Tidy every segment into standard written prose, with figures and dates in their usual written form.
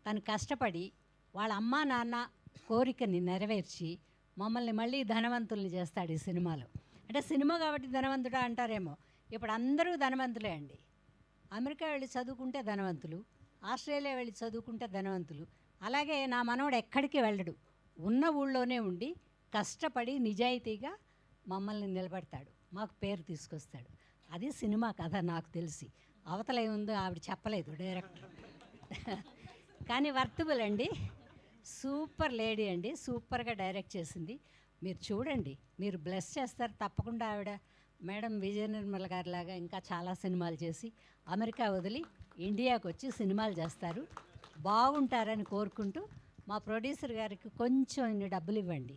తను కష్టపడి వాళ్ళ అమ్మా నాన్న కోరికని నెరవేర్చి మమ్మల్ని మళ్ళీ ధనవంతుల్ని చేస్తాడు ఈ సినిమాలో. అంటే సినిమా కాబట్టి ధనవంతుడా అంటారేమో, ఇప్పుడు అందరూ ధనవంతులే అండి. అమెరికా వెళ్ళి చదువుకుంటే ధనవంతులు, ఆస్ట్రేలియా వెళ్ళి చదువుకుంటే ధనవంతులు. అలాగే నా మనవడు ఎక్కడికి వెళ్ళడు, ఉన్న ఊళ్ళోనే ఉండి కష్టపడి నిజాయితీగా మమ్మల్ని నిలబెడతాడు, మాకు పేరు తీసుకొస్తాడు. అది సినిమా కథ నాకు తెలిసి. అవతల ఏముందో ఆవిడ చెప్పలేదు డైరెక్టర్. కానీ వర్తబుల్ అండి, సూపర్ లేడీ అండి, సూపర్గా డైరెక్ట్ చేసింది. మీరు చూడండి, మీరు బ్లెస్ చేస్తారు తప్పకుండా. ఆవిడ మేడం విజయ నిర్మల గారి లాగా ఇంకా చాలా సినిమాలు చేసి అమెరికా వదిలి ఇండియాకు వచ్చి సినిమాలు చేస్తారు, బాగుంటారని కోరుకుంటూ మా ప్రొడ్యూసర్ గారికి కొంచెం ఇన్ని డబ్బులు ఇవ్వండి,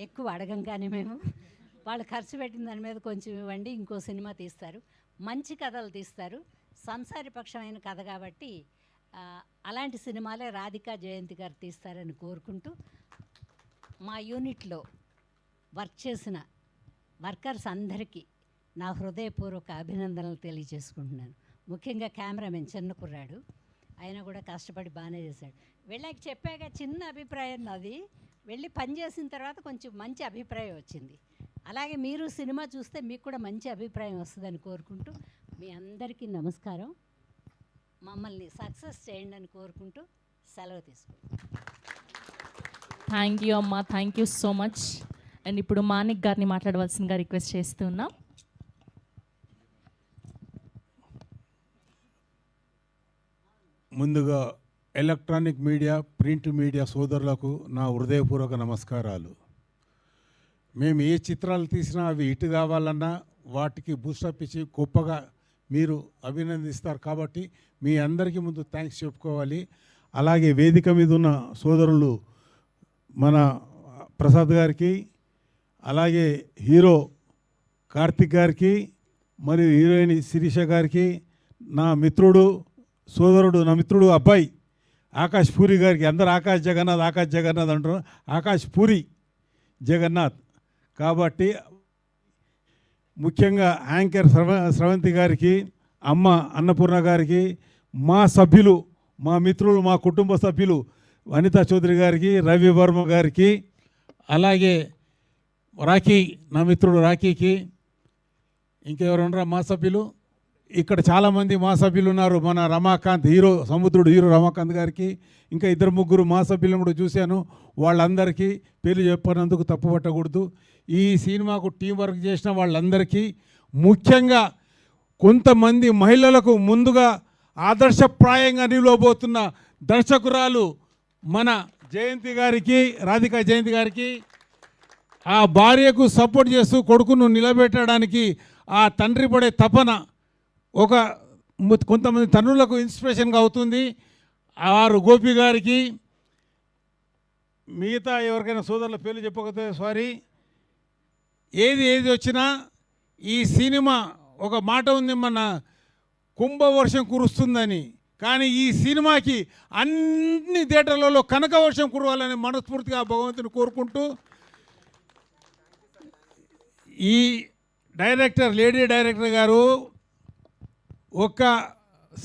ఎక్కువ అడగంగానే మేము వాళ్ళు ఖర్చు పెట్టిన దాని మీద కొంచెం ఇవ్వండి, ఇంకో సినిమా తీస్తారు, మంచి కథలు తీస్తారు, సంసారపక్షమైన కథ కాబట్టి అలాంటి సినిమాలే రాధికా జయంతి గారు తీస్తారని కోరుకుంటూ మా యూనిట్లో వర్క్ చేసిన వర్కర్స్ అందరికీ నా హృదయపూర్వక అభినందనలు తెలియజేసుకుంటున్నాను. ముఖ్యంగా కెమెరామెన్ చిన్న కుర్రాడు, ఆయన కూడా కష్టపడి బాగానే చేశాడు. వెళ్ళాక చెప్పాక చిన్న అభిప్రాయం నాది, వెళ్ళి పని చేసిన తర్వాత కొంచెం మంచి అభిప్రాయం వచ్చింది. అలాగే మీరు సినిమా చూస్తే మీకు కూడా మంచి అభిప్రాయం వస్తుందని కోరుకుంటూ మీ అందరికీ నమస్కారం. మమ్మల్ని సక్సెస్ చేయండి అని కోరుకుంటూ సెలవు తీసుకుంటాం. థ్యాంక్ యూ అమ్మా, thank you so much. And ఇప్పుడు మానిక్ గారిని మాట్లాడవలసిందిగా రిక్వెస్ట్ చేస్తున్నాం. ముందుగా ఎలక్ట్రానిక్ మీడియా, ప్రింట్ మీడియా సోదరులకు నా హృదయపూర్వక నమస్కారాలు. మేము ఏ చిత్రాలు తీసినా అవి హిట్ కావాలన్నా వాటికి బూస్టప్ ఇచ్చి గొప్పగా మీరు అభినందిస్తారు కాబట్టి మీ అందరికీ ముందు థ్యాంక్స్ చెప్పుకోవాలి. అలాగే వేదిక మీద ఉన్న సోదరులు మన ప్రసాద్ గారికి, అలాగే హీరో కార్తిక్ గారికి, మరియు హీరోయిన్ శిరీష గారికి, నా మిత్రుడు సోదరుడు, నా మిత్రుడు అబ్బాయి ఆకాష్ పూరి గారికి, అందరు ఆకాష్ జగన్నాథ్ అంటారు, ఆకాష్ పూరి జగన్నాథ్ కాబట్టి ముఖ్యంగా యాంకర్ స్రవంతి గారికి, అమ్మ అన్నపూర్ణ గారికి, మా సభ్యులు, మా మిత్రులు, మా కుటుంబ సభ్యులు వనితా చౌదరి గారికి, రవి వర్మ గారికి, అలాగే రాఖీ, నా మిత్రుడు రాఖీకి, ఇంకెవరున్నారా మా సభ్యులు, ఇక్కడ చాలామంది మా సభ్యులు ఉన్నారు. మన రమాకాంత్ సముద్రుడు హీరో రమాకాంత్ గారికి, ఇంకా 2-3 మా సభ్యులను కూడా చూశాను. వాళ్ళందరికీ పేర్లు చెప్పినందుకు తప్పు పట్టకూడదు. ఈ సినిమాకు టీం వర్క్ చేసిన వాళ్ళందరికీ, ముఖ్యంగా కొంతమంది మహిళలకు ముందుగా ఆదర్శప్రాయంగా నిలవబోతున్న దర్శకురాలు మన జయంతి గారికి, రాధికా జయంతి గారికి, ఆ భార్యకు సపోర్ట్ చేస్తూ కొడుకును నిలబెట్టడానికి ఆ తండ్రి పడే తపన కొంతమంది తల్లులకు ఇన్స్పిరేషన్గా అవుతుంది. ఆరు గోపి గారికి, మిగతా ఎవరికైనా సోదరుల పేర్లు చెప్పకపోతే సారీ. ఏది వచ్చినా ఈ సినిమా ఒక మాట ఉంది, మన కుంభవర్షం కురుస్తుందని, కానీ ఈ సినిమాకి అన్ని థియేటర్లలో కనక వర్షం కురవాలని మనస్ఫూర్తిగా భగవంతుని కోరుకుంటూ, ఈ లేడీ డైరెక్టర్ గారు ఒక్క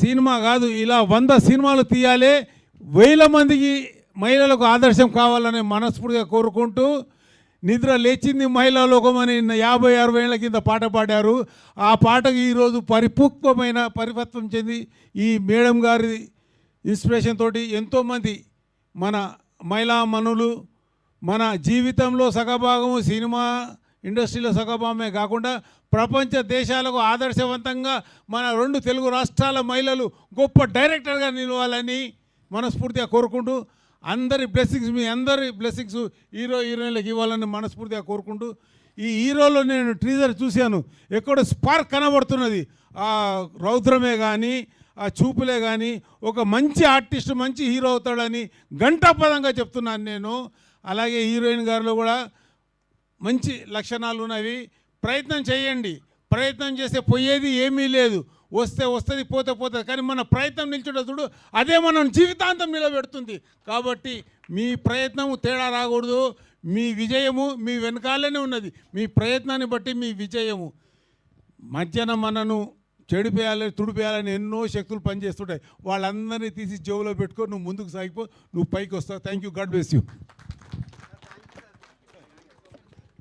సినిమా కాదు, ఇలా 100 సినిమాలు తీయాలి, 1000 మందికి మహిళలకు ఆదర్శం కావాలని మనస్ఫూర్తిగా కోరుకుంటూ, నిద్ర లేచింది మహిళా లోకమని 50-60 ఏళ్ల కింద పాట పాడారు. ఆ పాటకు ఈరోజు పరిపక్వం చెంది ఈ మేడం గారి ఇన్స్పిరేషన్ తోటి ఎంతోమంది మన మహిళా మనులు మన జీవితంలో సగభాగము సినిమా ఇండస్ట్రీలో సగభాగమే కాకుండా ప్రపంచ దేశాలకు ఆదర్శవంతంగా మన 2 తెలుగు రాష్ట్రాల మహిళలు గొప్ప డైరెక్టర్గా నిలవాలని మనస్ఫూర్తిగా కోరుకుంటూ, అందరి బ్లెస్సింగ్స్, మీ అందరి బ్లెస్సింగ్స్ హీరోయిన్లకు ఇవ్వాలని మనస్ఫూర్తిగా కోరుకుంటూ, ఈ హీరోలో నేను టీజర్ చూశాను, ఎక్కడో స్పార్క్ కనబడుతున్నది. ఆ రౌద్రమే కానీ, ఆ చూపులే కానీ, ఒక మంచి ఆర్టిస్ట్, మంచి హీరో అవుతాడని ఘంటాపదంగా చెప్తున్నాను నేను. అలాగే హీరోయిన్ గారిలో కూడా మంచి లక్షణాలు ఉన్నవి. ప్రయత్నం చేయండి, ప్రయత్నం చేస్తే పోయేది ఏమీ లేదు, వస్తుంది పోతుంది, కానీ మన ప్రయత్నం నిల్చుంటుంది, అదే మనం జీవితాంతం నిలబెడుతుంది. కాబట్టి మీ ప్రయత్నము తేడా రాకూడదు, మీ విజయము మీ వెనకాలనే ఉన్నది, మీ ప్రయత్నాన్ని బట్టి మీ విజయము. మధ్యాహ్నం మనను చెడిపోయాలి తుడిపేయాలని ఎన్నో శక్తులు పనిచేస్తుంటాయి. వాళ్ళందరినీ తీసి జేబులో పెట్టుకో, నువ్వు ముందుకు సాగిపో, నువ్వు పైకి వస్తావు. Thank you. God bless you.